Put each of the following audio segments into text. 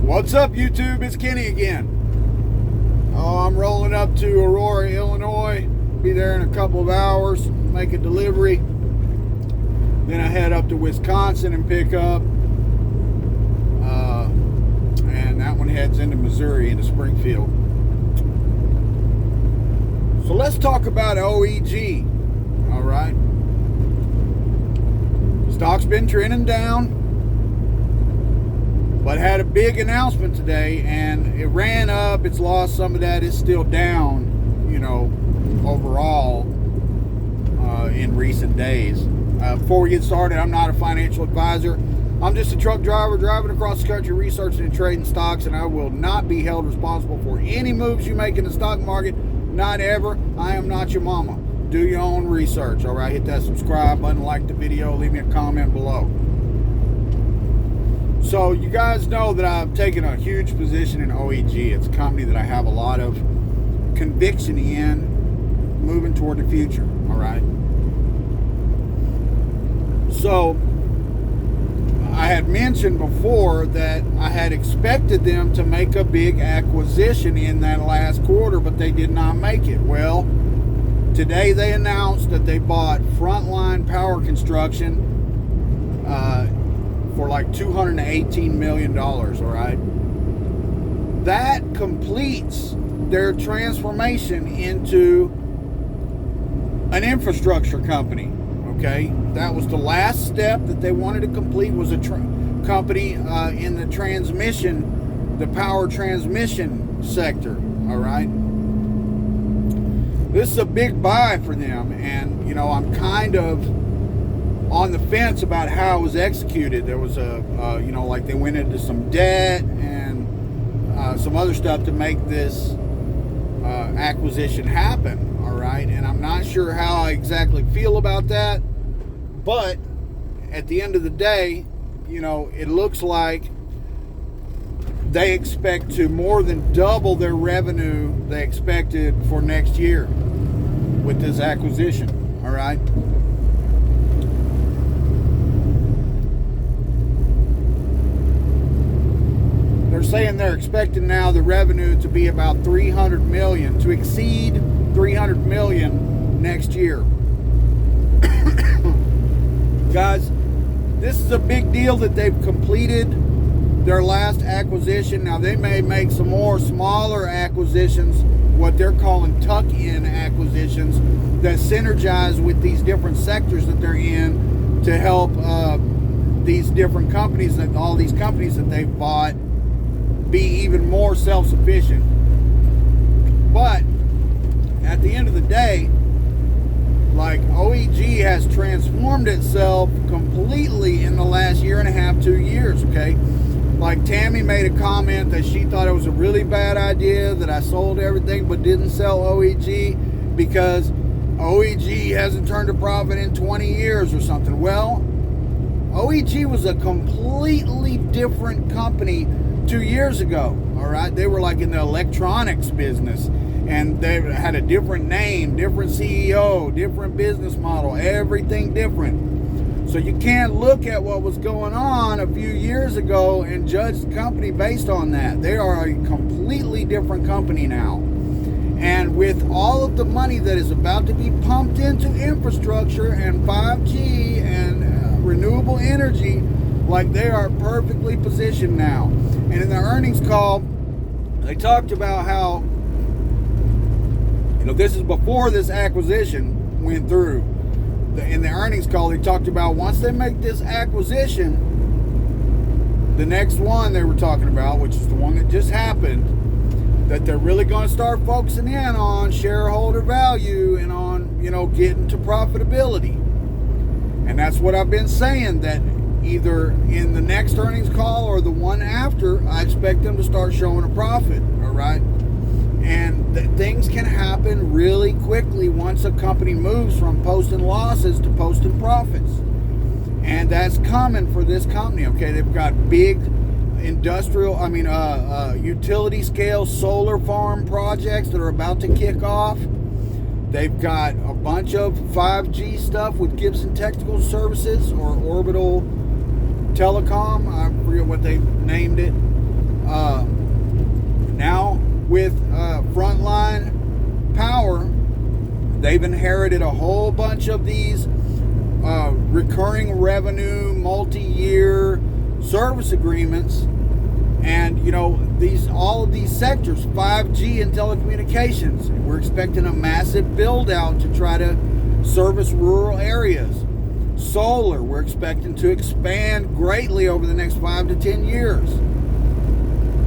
What's up, YouTube? It's Kenny again. Oh, I'm rolling up to Aurora, Illinois. Be there in a couple of hours, make a delivery. Then I head up to Wisconsin and pick up. And that one heads into Missouri, into Springfield. So let's talk about OEG. All right. Stock's been trending down, but had a big announcement today, and it ran up. It's lost some of that. It's still down, overall in recent days. Before we get started, I'm not a financial advisor. I'm just a truck driver driving across the country, researching and trading stocks, and I will not be held responsible for any moves you make in the stock market. Not ever. I am not your mama. Do your own research, all right? Hit that subscribe button, like the video, leave me a comment below. So you guys know that I've taken a huge position in OEG. It's a company that I have a lot of conviction in moving toward the future, all right? So I had mentioned before that I had expected them to make a big acquisition in that last quarter, but they did not make it. Well, today they announced that they bought Frontline Power Construction for like $218 million, all right? That completes their transformation into an infrastructure company, okay? That was the last step that they wanted to complete, was a company in the transmission, the power transmission sector, all right? This is a big buy for them, and, I'm kind of on the fence about how it was executed. There was like they went into some debt and some other stuff to make this acquisition happen, all right? And I'm not sure how I exactly feel about that, but at the end of the day, it looks like they expect to more than double their revenue they expected for next year with this acquisition, all right? They're saying they're expecting now the revenue to be about $300 million, to exceed $300 million next year. Guys, this is a big deal that they've completed their last acquisition. Now, they may make some more smaller acquisitions, what they're calling tuck-in acquisitions, that synergize with these different sectors that they're in to help these different companies, that all these companies that they've bought, be even more self-sufficient. But at the end of the day, like, OEG has transformed itself completely in the last year and a half, 2 years, okay? Like, Tammy made a comment that she thought it was a really bad idea that I sold everything but didn't sell OEG because OEG hasn't turned a profit in 20 years or something. Well, OEG was a completely different company 2 years ago, all right? They were like in the electronics business, and they had a different name, different CEO, different business model, everything different. So you can't look at what was going on a few years ago and judge the company based on that. They are a completely different company now. And with all of the money that is about to be pumped into infrastructure and 5G and renewable energy, like, they are perfectly positioned now. And in the earnings call, they talked about how, this is before this acquisition went through. In the earnings call, they talked about once they make this acquisition, the next one they were talking about, which is the one that just happened, that they're really going to start focusing in on shareholder value and on, getting to profitability. And that's what I've been saying, that either in the next earnings call or the one after, I expect them to start showing a profit, all right? And things can happen really quickly once a company moves from posting losses to posting profits. And that's common for this company, okay? They've got big utility scale solar farm projects that are about to kick off. They've got a bunch of 5G stuff with Gibson Technical Services or Orbital Telecom. I forget what they named it. They've inherited a whole bunch of these recurring revenue, multi-year service agreements, and all of these sectors, 5G and telecommunications. We're expecting a massive build out to try to service rural areas. Solar, we're expecting to expand greatly over the next 5 to 10 years.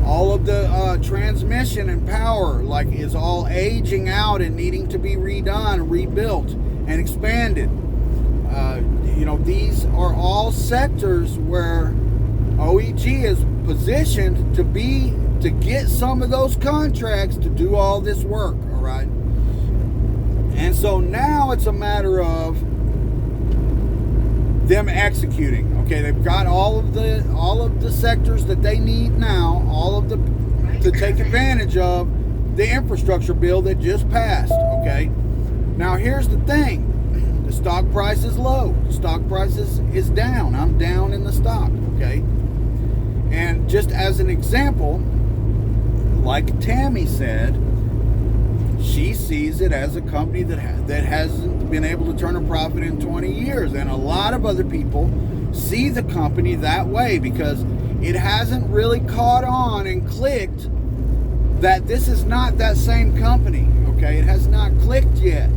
All of the transmission and power is all aging out and needing to be redone, rebuilt, and expanded. These are all sectors where OEG is positioned to get some of those contracts to do all this work, all right? And so now it's a matter of them executing. Okay, they've got all of the sectors that they need now, to take advantage of the infrastructure bill that just passed. Okay, now here's the thing: the stock price is low. The stock price is down. I'm down in the stock. Okay, and just as an example, like Tammy said, she sees it as a company that hasn't been able to turn a profit in 20 years. And a lot of other people see the company that way because it hasn't really caught on and clicked that this is not that same company. Okay, it has not clicked yet.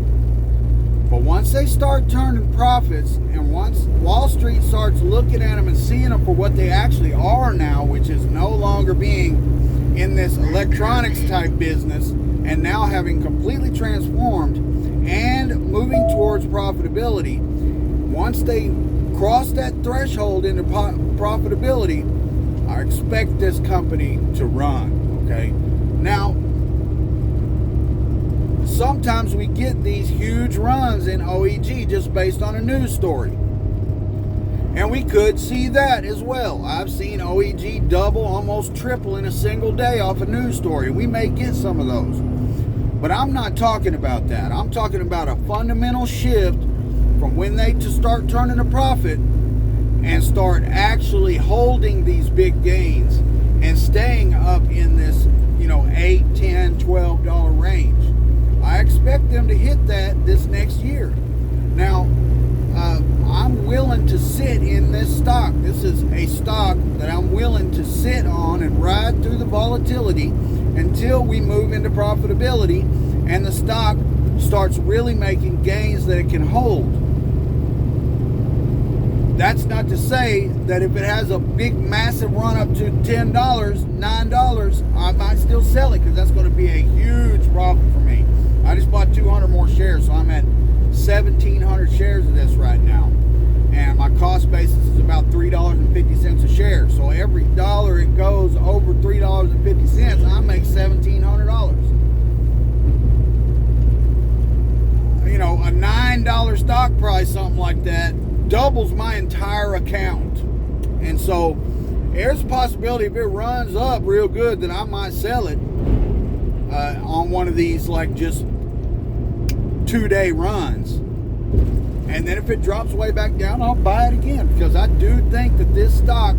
But once they start turning profits, and once Wall Street starts looking at them and seeing them for what they actually are now, which is no longer being in this electronics type business, and now having completely transformed and moving towards profitability, once they cross that threshold into profitability, I expect this company to run. Okay, now sometimes we get these huge runs in OEG just based on a news story, and we could see that as well. I've seen OEG double, almost triple in a single day off a news story. We may get some of those, but I'm not talking about that. I'm talking about a fundamental shift from when they start turning a profit and start actually holding these big gains and staying up in this $8, $10, $12 range. I expect them to hit that this next year. Now, I'm willing to sit in this stock. This is a stock that I'm willing to sit on and ride through the volatility until we move into profitability and the stock starts really making gains that it can hold. That's not to say that if it has a big, massive run up to $10, $9, I might still sell it, because that's going to be a huge profit for me. I just bought 200 more shares, so I'm at 1,700 shares of this right now. And my cost basis is about $3.50 a share. So every dollar it goes over $3.50, I make $1,700. A $9 stock price, something like that, doubles my entire account. And so there's a possibility if it runs up real good that I might sell it on one of these just 2-day runs. And then if it drops way back down, I'll buy it again, because I do think that this stock,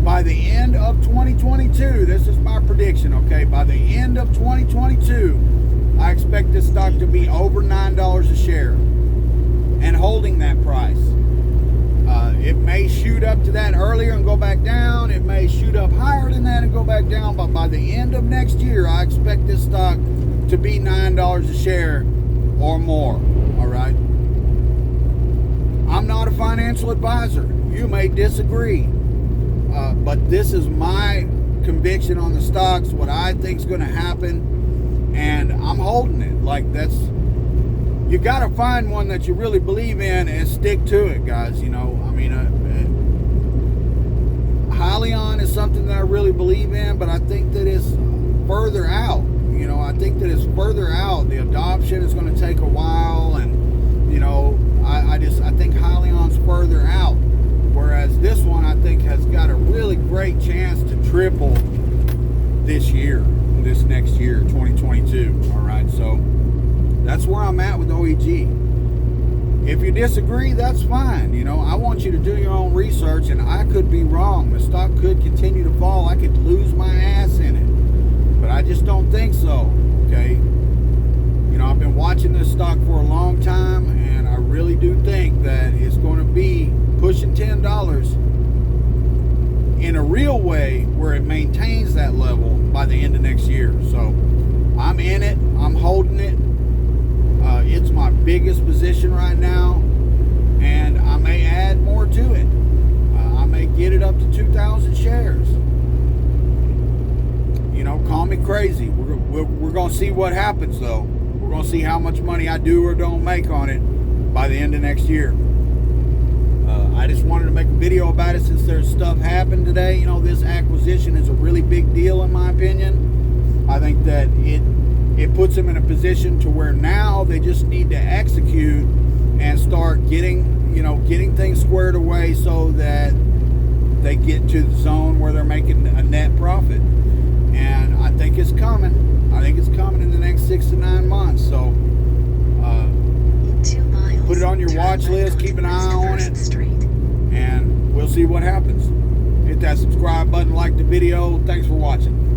by the end of 2022, this is my prediction, okay, by the end of 2022, I expect this stock to be over $9 a share and holding that price. It may shoot up to that earlier and go back down. It may shoot up higher than that and go back down. But by the end of next year, I expect this stock to be $9 a share or more. All right. I'm not a financial advisor. You may disagree. But this is my conviction on the stocks, what I think is going to happen. And I'm holding it. You got to find one that you really believe in and stick to it, guys. Hyliion is something that I really believe in, but I think that it's further out. I think that it's further out. The adoption is going to take a while, and I think Hyliion's further out. Whereas this one, I think, has got a really great chance to triple this next year, 2022. All right, so that's where I'm at with OEG. If you disagree, that's fine. I want you to do your own research, and I could be wrong. The stock could continue to fall. I could lose my ass in it. But I just don't think so, okay? I've been watching this stock for a long time, and I really do think that it's going to be pushing $10 in a real way where it maintains that level by the end of next year. So I'm in it. I'm holding it. It's my biggest position right now, and I may add more to it. I may get it up to 2,000 shares. Call me crazy. We're going to see what happens, though. We're going to see how much money I do or don't make on it by the end of next year. I just wanted to make a video about it since there's stuff happened today. This acquisition is a really big deal in my opinion. I think that it puts them in a position to where now they just need to execute and start getting things squared away so that they get to the zone where they're making a net profit. And I think it's coming. I think it's coming in the next 6 to 9 months. So put it on your watch list. Keep an eye on it. And we'll see what happens. Hit that subscribe button, like the video. Thanks for watching.